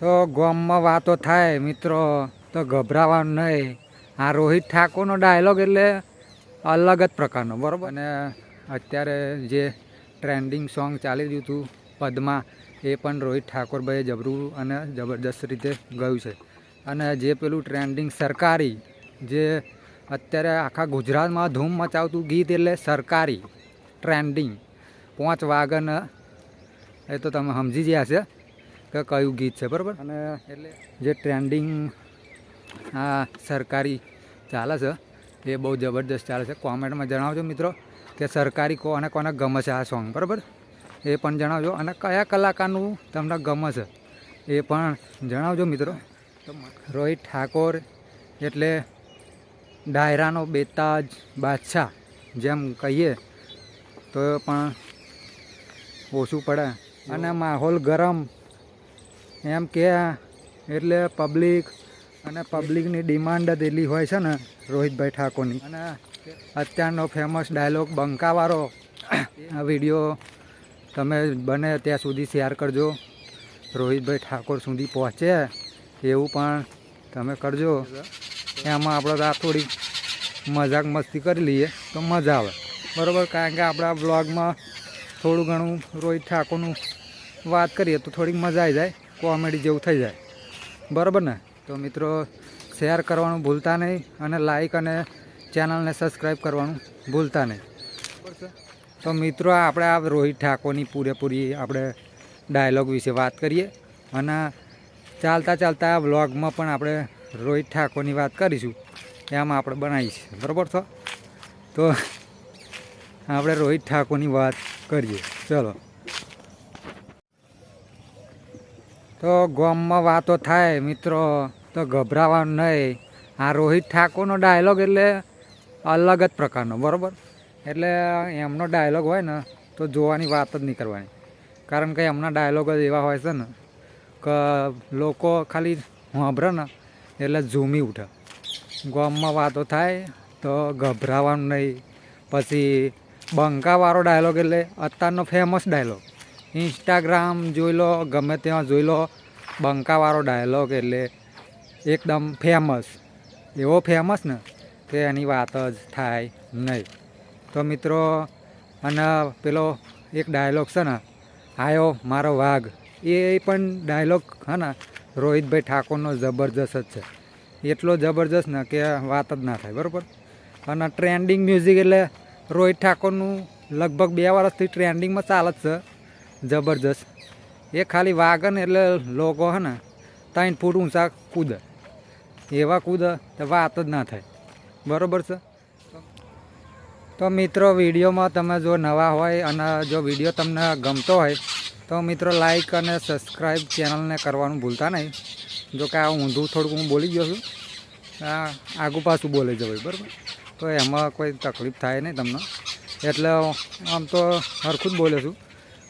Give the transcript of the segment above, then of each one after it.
તો ગામમાં વાતો થાય મિત્રો તો ગભરાવાનું નહીં. આ રોહિત ઠાકોરનો ડાયલોગ એટલે અલગ જ પ્રકારનો, બરાબર. અને અત્યારે જે ટ્રેન્ડિંગ સોંગ ચાલી રહ્યું હતું પદમાં, એ પણ રોહિત ઠાકોરભાઈએ જબરું અને જબરદસ્ત રીતે ગયું છે. અને જે પેલું ટ્રેન્ડિંગ સરકારી, જે અત્યારે આખા ગુજરાતમાં ધૂમ મચાવતું ગીત એટલે સરકારી ટ્રેન્ડિંગ 5 વાગન, એ તો તમે સમજી ગયા છે કે કયું ગીત છે, બરાબર. અને એટલે જે ટ્રેન્ડિંગ આ સરકારી ચાલે છે એ બહુ જબરદસ્ત ચાલે છે. કોમેન્ટમાં જણાવજો મિત્રો કે સરકારી કોને કોને ગમે છે આ સોંગ, બરાબર, એ પણ જણાવજો. અને કયા કલાકારનું તમને ગમે છે એ પણ જણાવજો મિત્રો. રોહિત ઠાકોર એટલે ડાયરાનો બેતાજ બાદશાહ જેમ કહીએ તો પણ ઓછું પડે. અને માહોલ ગરમ એમ કે એટલે પબ્લિક અને પબ્લિકની ડિમાન્ડ જ એટલી હોય છે ને રોહિતભાઈ ઠાકોરની. અને અત્યારનો ફેમસ ડાયલોગ બંકાવાળો આ વિડીયો તમે બને ત્યાં સુધી શેર કરજો, રોહિતભાઈ ઠાકોર સુધી પહોંચે એવું પણ તમે કરજો. એમાં આપણે તો થોડીક મજાક મસ્તી કરી લઈએ તો મજા આવે, બરાબર. કારણ કે આપણા બ્લોગમાં થોડું ઘણું રોહિત ઠાકોરનું વાત કરીએ તો થોડીક મજા આવી જાય, કોમેડી જેવું થઈ જાય, બરાબર ને. તો મિત્રો શેર કરવાનું ભૂલતા નહીં અને લાઈક અને ચેનલને સબસ્ક્રાઈબ કરવાનું ભૂલતા નહીં. તો મિત્રો આપણે આ રોહિત ઠાકોરની પૂરેપૂરી આપણે ડાયલોગ વિશે વાત કરીએ. અને ચાલતા ચાલતા આ વ્લોગમાં પણ આપણે રોહિત ઠાકોરની વાત કરીશું, એમાં આપણે બનાવીશું, બરાબર છો. તો આપણે રોહિત ઠાકોરની વાત કરીએ, ચલો. તો ગામમાં વાતો થાય મિત્રો તો ગભરાવાનું નહીં. આ રોહિત ઠાકોરનો ડાયલોગ એટલે અલગ જ પ્રકારનો, બરાબર. એટલે એમનો ડાયલોગ હોય ને તો જોવાની વાત જ નહીં કરવાની. કારણ કે એમના ડાયલોગ જ એવા હોય છે ને કે લોકો ખાલી સાંભળે ને એટલે ઝૂમી ઉઠે. ગામમાં વાતો થાય તો ગભરાવાનું નહીં. પછી બંકાવાળો ડાયલોગ એટલે અત્યારનો ફેમસ ડાયલોગ, ઇન્સ્ટાગ્રામ જોઈ લો, ગમે ત્યાં જોઈ લો, બંકાવાળો ડાયલોગ એટલે એકદમ ફેમસ, એવો ફેમસ ને કે એની વાત જ થાય નહીં. તો મિત્રો અને પેલો એક ડાયલોગ છે ને, આયો મારો વાઘ, એ પણ ડાયલોગ હે ને રોહિતભાઈ ઠાકોરનો જબરજસ્ત જ છે. એટલો જબરજસ્ત ને કે વાત જ ના થાય, બરાબર. અને ટ્રેન્ડિંગ મ્યુઝિક એટલે રોહિત ઠાકોરનું લગભગ 2 વર્ષથી ટ્રેન્ડિંગમાં ચાલે જ છે, જબરજસ્ત. એ ખાલી વાગન એટલે લોકો હે ને 3 ફૂટ ઊંચા કૂદે, એવા કૂદે તો વાત જ ના થાય, બરાબર છે. તો મિત્રો વિડીયોમાં તમે જો નવા હોય અને જો વિડીયો તમને ગમતો હોય તો મિત્રો લાઈક અને સબસ્ક્રાઈબ ચેનલને કરવાનું ભૂલતા નહીં. જો કે આ ઊંધું થોડુંક હું બોલી ગયો છું, આગું પાછું બોલે છે ભાઈ, બરાબર. તો એમાં કોઈ તકલીફ થાય નહીં તમને, એટલે આમ તો હરખું જ બોલ્યો છું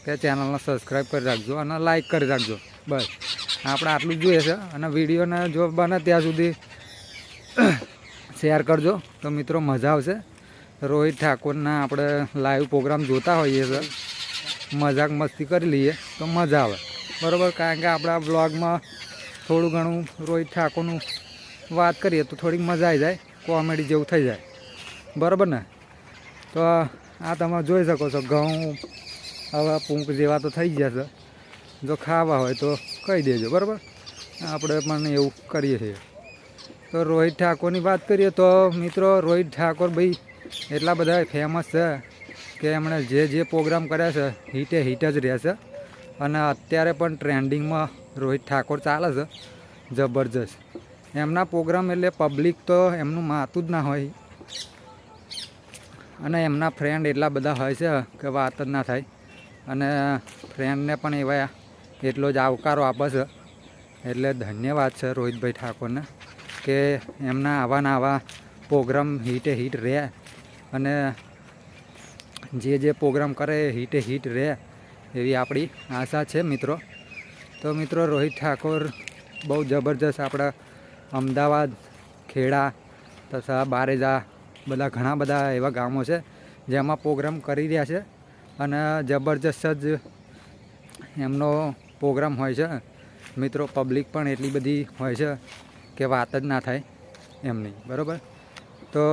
કે ચેનલને સબસ્ક્રાઈબ કરી રાખજો અને લાઈક કરી રાખજો, બસ. આપણે આટલું જ જોઈએ છે. અને વિડીયોને જો બને ત્યાં સુધી શેર કરજો તો મિત્રો મજા આવશે. રોહિત ઠાકોરના આપણે લાઈવ પ્રોગ્રામ જોતા હોઈએ છીએ, મજાક મસ્તી કરી લઈએ તો મજા આવે, બરાબર. કારણ કે આપણા બ્લોગમાં થોડું ઘણું રોહિત ઠાકોરનું વાત કરીએ તો થોડીક મજા આવી જાય, કોમેડી જેવું થઈ જાય, બરાબર ને. તો આ તમે જોઈ શકો છો ઘઉં હવે પૂંક જેવા તો થઈ ગયા છે. જો ખાવા હોય તો કહી દેજો, બરાબર. આપણે પણ એવું કરીએ છીએ. તો રોહિત ઠાકોરની વાત કરીએ તો મિત્રો રોહિત ઠાકોર ભાઈ એટલા બધા ફેમસ છે કે એમણે જે પ્રોગ્રામ કર્યા છે હિટ જ રહેશે. અને અત્યારે પણ ટ્રેન્ડિંગમાં રોહિત ઠાકોર ચાલે છે જબરજસ્ત. એમના પ્રોગ્રામ એટલે પબ્લિક તો એમનું માતું જ ના હોય. અને એમના ફ્રેન્ડ એટલા બધા હોય છે કે વાત જ ના થાય. અને ફ્રેન્ડને પણ એવા એટલો જ આવકારો આપે છે. એટલે ધન્યવાદ છે રોહિતભાઈ ઠાકોરને કે એમના આવા પ્રોગ્રામ હિટ રહે. અને જે પ્રોગ્રામ કરે હિટ રહે એવી આપણી આશા છે મિત્રો. તો મિત્રો રોહિત ઠાકોર બહુ જબરજસ્ત આપણા અમદાવાદ, ખેડા તથા બારેજા બધા ઘણા બધા એવા ગામો છે જેમાં પ્રોગ્રામ કરી રહ્યા છે. અને જબરજસ્ત જ એમનો પ્રોગ્રામ હોય છે. મિત્રો પબ્લિક પણ એટલી બધી હોય છે કે વાત જ ના થાય એમની, બરાબર. તો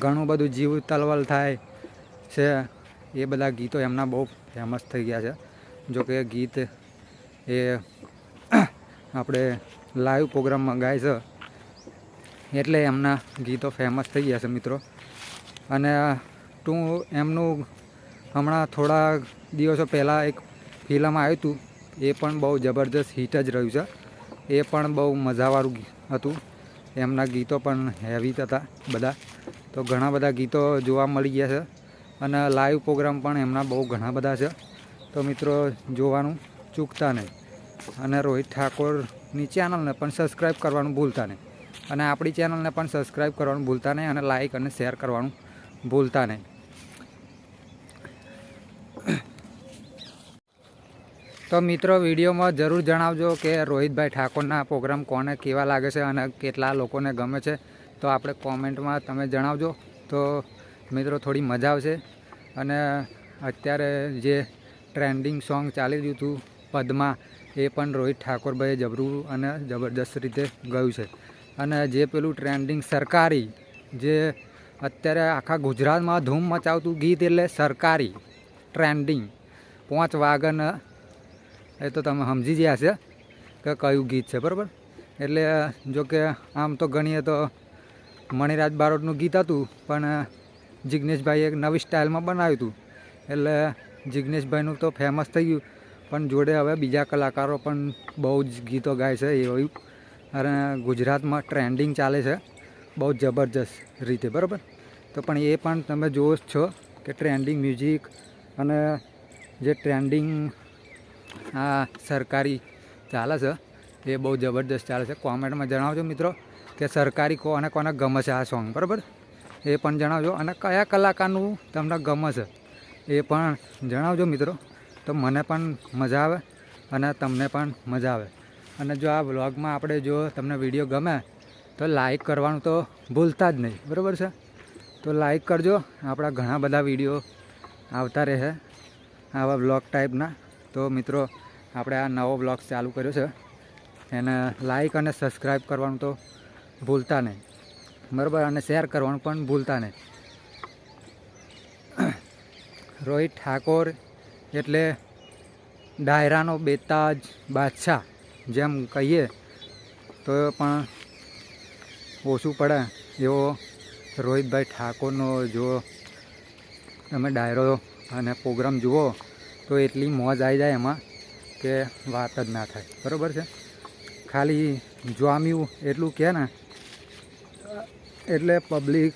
ઘણું બધું જીવ તલવલ થાય છે, એ બધા ગીતો એમના બહુ ફેમસ થઈ ગયા છે. જો કે ગીત એ આપણે લાઈવ પ્રોગ્રામમાં ગાય છે એટલે એમના ગીતો ફેમસ થઈ ગયા છે મિત્રો. અને એમનું હમણાં થોડા દિવસો પહેલાં એક ફિલ્મ આવ્યું હતું, એ પણ બહુ જબરદસ્ત હિટ જ રહ્યું છે. એ પણ બહુ મજાવાળું હતું. એમના ગીતો પણ હેવી હતા બધા. તો ઘણા બધા ગીતો જોવા મળી ગયા છે અને લાઈવ પ્રોગ્રામ પણ એમના બહુ ઘણા બધા છે. તો મિત્રો જોવાનું ચૂકતા નહીં. અને રોહિત ઠાકોરની ચેનલને પણ સબસ્ક્રાઈબ કરવાનું ભૂલતા નહીં. અને આપણી ચેનલને પણ સબસ્ક્રાઈબ કરવાનું ભૂલતા નહીં. અને લાઈક અને શેર કરવાનું ભૂલતા નહીં. તો મિત્રો વિડીયોમાં જરૂર જણાવજો કે રોહિતભાઈ ઠાકોરના પ્રોગ્રામ કોને કેવા લાગે છે અને કેટલા લોકોને ગમે છે. તો આપણે કોમેન્ટમાં તમે જણાવજો તો મિત્રો થોડી મજા આવશે. અને અત્યારે જે ટ્રેન્ડિંગ સોંગ ચાલી રહ્યું હતું પદ્મા, એ પણ રોહિત ઠાકોરભાઈએ જબરું અને જબરદસ્ત રીતે ગાયું છે. અને જે પેલું ટ્રેન્ડિંગ સરકારી, જે અત્યારે આખા ગુજરાતમાં ધૂમ મચાવતું ગીત એટલે સરકારી ટ્રેન્ડિંગ 5 વાગન, એ તો તમે સમજી ગયા છે કે કયું ગીત છે, બરાબર. એટલે જો કે આમ તો ગણીએ તો મણિરાજ બારોટનું ગીત હતું, પણ જિગ્નેશભાઈએ એક નવી સ્ટાઇલમાં બનાવ્યું હતું એટલે જિગ્નેશભાઈનું તો ફેમસ થઈ ગયું. પણ જોડે હવે બીજા કલાકારો પણ બહુ જ ગીતો ગાય છે એવું, અને ગુજરાતમાં ટ્રેન્ડિંગ ચાલે છે બહુ જબરજસ્ત રીતે, બરાબર. તો પણ એ પણ તમે જુઓ છો કે ટ્રેન્ડિંગ મ્યુઝિક અને જે ટ્રેન્ડિંગ આ સરકારી ચાલે છે એ બહુ જબરદસ્ત ચાલે છે. કોમેન્ટમાં જણાવજો મિત્રો કે સરકારી કોને કોને ગમે છે આ સોંગ, બરાબર. એ પણ જણાવજો. અને કયા કલાકારનું તમને ગમે છે એ પણ જણાવજો મિત્રો. તો મને પણ મજા આવે અને તમને પણ મજા આવે. અને જો આ વ્લોગમાં આપણે જો તમને વિડીયો ગમે તો લાઈક કરવાનું તો ભૂલતા જ નહીં, બરાબર છે. તો લાઈક કરજો. આપણા ઘણા બધા વિડીયો આવતા રહે આવા વ્લોગ ટાઈપના. તો મિત્રો આપણે આ નવો વ્લોગ ચાલુ કર્યો છે, એને લાઈક અને સબસ્ક્રાઈબ કરવાનું તો ભૂલતા નહીં, બરાબર. અને શેર કરવાનું પણ ભૂલતા નહીં. રોહિત ઠાકોર એટલે ડાયરાનો બેતાજ બાદશાહ જેમ કહીએ તો પણ ઓછું પડે એવો રોહિતભાઈ ઠાકોરનો જો તમે ડાયરો અને પ્રોગ્રામ જુઓ તો એટલી મોજ આવી જાય એમાં કે વાત જ ના થાય, બરાબર છે. ખાલી જોમ્યું એટલું કહે ને એટલે પબ્લિક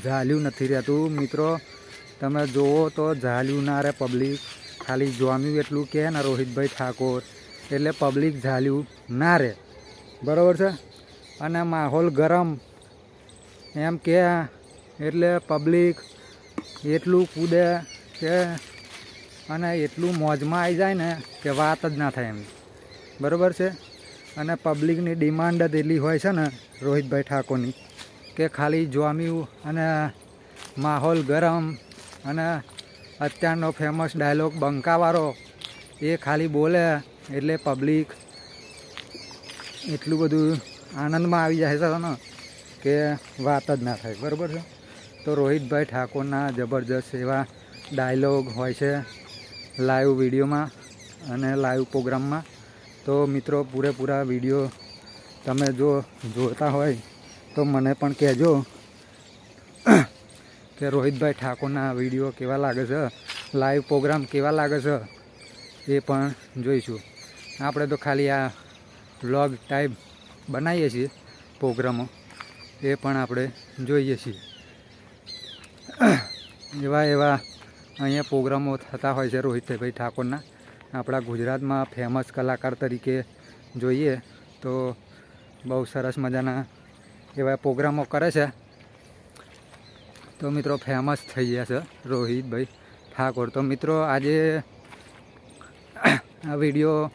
ઝાલ્યું નથી રહેતું મિત્રો. તમે જુઓ તો ઝાલ્યું ના રહે પબ્લિક. ખાલી જોમ્યું એટલું કહે ને રોહિતભાઈ ઠાકોર એટલે પબ્લિક ઝાલ્યું ના રહે, બરાબર છે. અને માહોલ ગરમ એમ કહે એટલે પબ્લિક એટલું કૂદે કે અને એટલું મોજમાં આવી જાય ને કે વાત જ ના થાય એમ, બરાબર છે. અને પબ્લિકની ડિમાન્ડ જ એટલી હોય છે ને રોહિતભાઈ ઠાકોરની કે ખાલી જોમ્યું અને માહોલ ગરમ અને અત્યારનો ફેમસ ડાયલોગ બંકાવાળો એ ખાલી બોલે એટલે પબ્લિક એટલું બધું આનંદમાં આવી જાય છે ને કે વાત જ ના થાય, બરાબર છે. તો રોહિતભાઈ ઠાકોરના જબરજસ્ત એવા ડાયલોગ હોય છે લાઈવ વિડીયોમાં અને લાઈવ પ્રોગ્રામમાં. તો મિત્રો પૂરેપૂરા વિડીયો તમે જો જોતા હોય તો મને પણ કહેજો કે રોહિતભાઈ ઠાકોરના વિડીયો કેવા લાગે છે, લાઈવ પ્રોગ્રામ કેવા લાગે છે એ પણ જોઈશું. આપણે તો ખાલી આ વ્લોગ ટાઈપ બનાવીએ છીએ પ્રોગ્રામો, એ પણ આપણે જોઈએ છીએ. એવા અહીંયા પ્રોગ્રામો થતા હોય છે રોહિતભાઈ ઠાકોરના. આપણા ગુજરાતમાં ફેમસ કલાકાર તરીકે જોઈએ તો બહુ સરસ મજાના એવા પ્રોગ્રામો કરે છે. તો મિત્રો ફેમસ થઈ ગયા છે રોહિતભાઈ ઠાકોર. તો મિત્રો આજે આ વિડીયો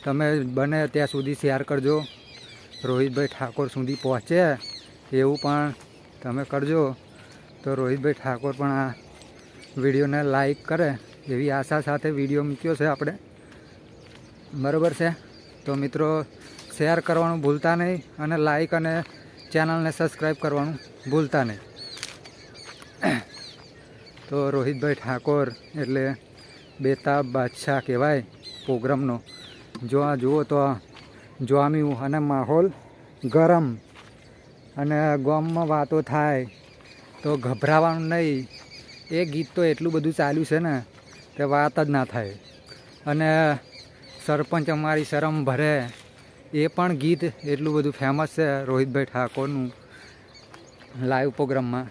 તમે બને ત્યાં સુધી શેર કરજો, રોહિતભાઈ ઠાકોર સુધી પહોંચે એવું પણ તમે કરજો. તો રોહિતભાઈ ઠાકોર પણ આ વિડીયોને લાઈક કરે એવી આશા સાથે વિડીયો મૂક્યો છે આપણે, બરાબર છે. તો મિત્રો શેર કરવાનું ભૂલતા નહીં અને લાઈક અને ચેનલને સબસ્ક્રાઈબ કરવાનું ભૂલતા નહીં. તો રોહિતભાઈ ઠાકોર એટલે બેતાબ બાદશાહ કહેવાય પ્રોગ્રામનો. જો આ જુઓ તો જોમ્યું અને માહોલ ગરમ અને ગામમાં વાતો થાય તો ગભરાવાનું નહીં. એ ગીત તો એટલું બધું ચાલ્યું છે ને કે વાત જ ના થાય. અને સરપંચ અમારી શરમ ભરે એ પણ ગીત એટલું બધું ફેમસ છે રોહિતભાઈ ઠાકોરનું લાઈવ પ્રોગ્રામમાં,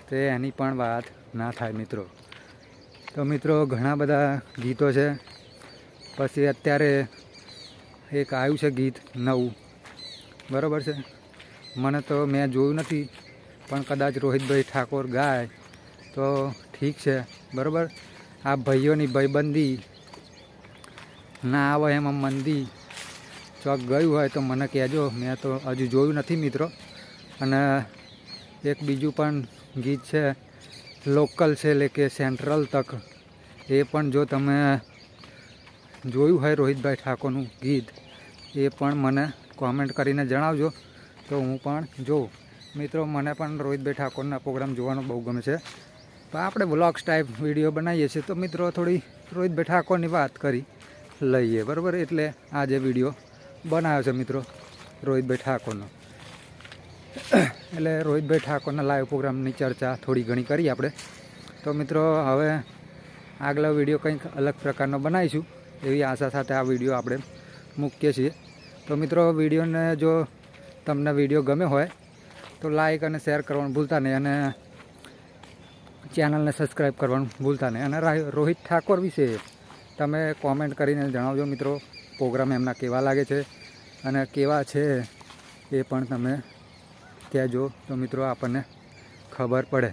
તો એની પણ વાત ના થાય મિત્રો. તો મિત્રો ઘણા બધા ગીતો છે. પછી અત્યારે એક આવ્યું છે ગીત નવું, બરાબર છે. મને તો મેં જોયું નથી, પણ કદાચ રોહિતભાઈ ઠાકોર ગાય તો ઠીક છે, બરાબર. આ ભાઈઓની ભાઈબંધી ના આવે એમાં મંદી ચોક ગયું હોય તો મને કહેજો, મેં તો હજુ જોયું નથી મિત્રો. અને એક બીજું પણ ગીત છે લોકલ છે એટલે સેન્ટ્રલ તક, એ પણ જો તમે જોયું હોય રોહિતભાઈ ઠાકોરનું ગીત એ પણ મને કોમેન્ટ કરીને જણાવજો, તો હું પણ જોઉં. મિત્રો મને પણ રોહિતભાઈ ઠાકોરના પ્રોગ્રામ જોવાનો બહુ ગમે છે. તો આપણે વ્લોગ્સ ટાઈપ વિડીયો બનાવીએ છીએ, તો મિત્રો થોડી રોહિતભાઈ ઠાકોરની વાત કરી લઈએ, બરાબર. એટલે આ જે વિડીયો બનાવ્યો છે મિત્રો રોહિતભાઈ ઠાકોરનો, એટલે રોહિતભાઈ ઠાકોરના લાઈવ પ્રોગ્રામની ચર્ચા થોડી ઘણી કરી આપણે. તો મિત્રો હવે આગલો વિડીયો કંઈક અલગ પ્રકારનો બનાવીશું એવી આશા સાથે આ વિડીયો આપણે મૂકીએ છીએ. તો મિત્રો વિડીયોને જો તમને વિડીયો ગમે હોય તો લાઈક અને શેર કરવાનું ભૂલતા નહીં, અને ચેનલને સબસ્ક્રાઈબ કરવાનું ભૂલતા નહીં. અને રોહિત ઠાકોર વિશે તમે કોમેન્ટ કરીને જણાવજો મિત્રો, પ્રોગ્રામ એમના કેવા લાગે છે અને કેવા છે એ પણ તમે કહેજો, તો મિત્રો આપણને ખબર પડે.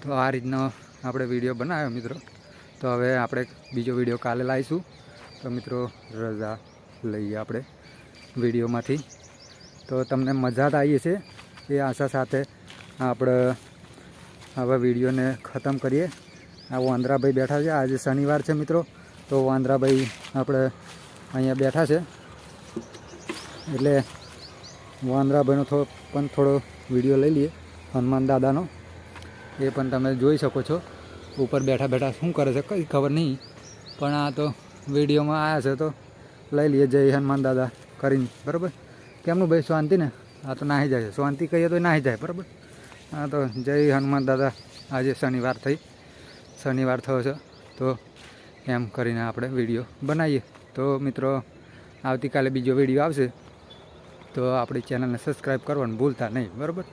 તો આ રીતનો આપણે વિડીયો બનાવ્યો મિત્રો. તો હવે આપણે બીજો વિડીયો કાલે લાવીશું. તો મિત્રો રજા લઈએ આપણે વિડીયોમાંથી. તો તમને મજા જ આવી છે એ આશા સાથે આપણે હવે વિડીયોને ખતમ કરીએ. આ વાંદરાભાઈ બેઠા છે, આજે શનિવાર છે મિત્રો, તો વાંદરાભાઈ આપણે અહીંયા બેઠા છે, એટલે વાંદરાભાઈનો થોડો વિડીયો લઈ લઈએ હનુમાન દાદાનો. એ પણ તમે જોઈ શકો છો ઉપર બેઠા બેઠા શું કરે છે કંઈ ખબર નહીં, પણ આ તો વિડીયોમાં આવ્યા છે તો લઈ લઈએ. જય હનુમાન દાદા કરીને, બરાબર. કેમનું ભાઈ શાંતિ ને? આ તો નાહી જાય છે, શાંતિ કહીએ તો નાહી જાય, બરાબર. હા તો જય હનુમાન દાદા. આજે શનિવાર થયો છે, તો એમ કરીને આપણે વિડીયો બનાવીએ. તો મિત્રો આવતીકાલે બીજો વિડીયો આવશે, તો આપણી ચેનલને સબસ્ક્રાઈબ કરવાનું ભૂલતા નહીં, બરાબર.